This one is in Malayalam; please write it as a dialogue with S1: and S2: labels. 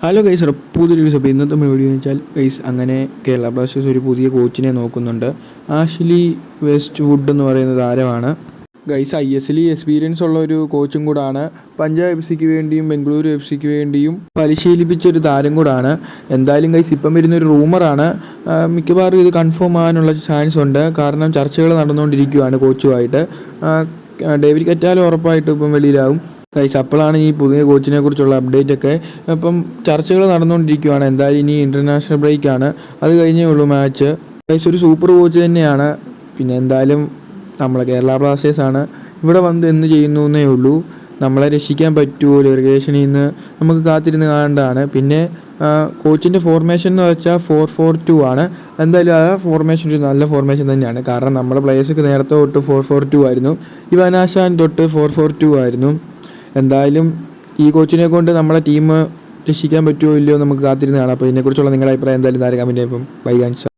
S1: ഹലോ ഗൈസ്, പുതിയൊരു ദിവസം. അപ്പോൾ ഇന്നത്തെ വീഡിയോ എന്ന് വെച്ചാൽ ഗൈസ്, അങ്ങനെ കേരള ബ്ലാസ്റ്റേഴ്സ് ഒരു പുതിയ കോച്ചിനെ നോക്കുന്നുണ്ട്. ആഷ്ലി വെസ്റ്റ് വുഡ് എന്ന് പറയുന്ന താരമാണ് ഗൈസ്. ISL എക്സ്പീരിയൻസ് ഉള്ള ഒരു കോച്ചും കൂടാണ്. പഞ്ചാബ് FC ക്ക് വേണ്ടിയും ബംഗളൂരു FC ക്ക് വേണ്ടിയും പരിശീലിപ്പിച്ചൊരു താരം കൂടാണ്. എന്തായാലും ഗൈസ്, ഇപ്പം വരുന്നൊരു റൂമറാണ്. മിക്കവാറും ഇത് കൺഫേം ആകാനുള്ള ചാൻസ് ഉണ്ട്. കാരണം ചർച്ചകൾ നടന്നുകൊണ്ടിരിക്കുകയാണ് കോച്ചുമായിട്ട്. ഡേവിഡ് കറ്റാലോ ഉറപ്പായിട്ടും ഇപ്പം വെളിയിലാവും ഗൈസ്. അപ്പോഴാണ് ഈ പുതിയ കോച്ചിനെ കുറിച്ചുള്ള അപ്ഡേറ്റ് ഒക്കെ. ഇപ്പം ചർച്ചകൾ നടന്നുകൊണ്ടിരിക്കുകയാണ്. എന്തായാലും ഇനി ഇൻ്റർനാഷണൽ ബ്രേക്കാണ്, അത് കഴിഞ്ഞേ ഉള്ളൂ മാച്ച്. ഗൈസ്, ഒരു സൂപ്പർ കോച്ച് തന്നെയാണ്. പിന്നെ എന്തായാലും നമ്മളെ കേരള ബ്ലാസ്റ്റേഴ്സാണ്. ഇവിടെ വന്ന് എന്ത് ചെയ്യുന്നു എന്നേ ഉള്ളൂ. നമ്മളെ രക്ഷിക്കാൻ പറ്റുമോ റിലേഗേഷനിൽ നിന്ന് നമുക്ക് കാത്തിരുന്ന് കാണേണ്ടതാണ്. പിന്നെ കോച്ചിൻ്റെ ഫോർമേഷൻ എന്ന് വെച്ചാൽ 4-4-2 ആണ്. എന്തായാലും ആ ഫോർമേഷൻ ഒരു നല്ല ഫോർമേഷൻ തന്നെയാണ്. കാരണം നമ്മുടെ പ്ലേയേഴ്സൊക്കെ നേരത്തെ തൊട്ട് 4-4-2 ആയിരുന്നു. ഇവാനാശാൻ തൊട്ട് 4-4-2 ആയിരുന്നു. എന്തായാലും ഈ കോച്ചിനെ കൊണ്ട് നമ്മളെ ടീം രക്ഷിക്കാൻ പറ്റുമോ ഇല്ലയോ നമുക്ക് കാത്തിരുന്ന് കാണാം. അപ്പോൾ ഇതിനെക്കുറിച്ചുള്ള നിങ്ങളുടെ അഭിപ്രായം എന്തായാലും താരം കമൻറ്റ് ചെയ്യുമ്പം ബൈ ഗൈസ്.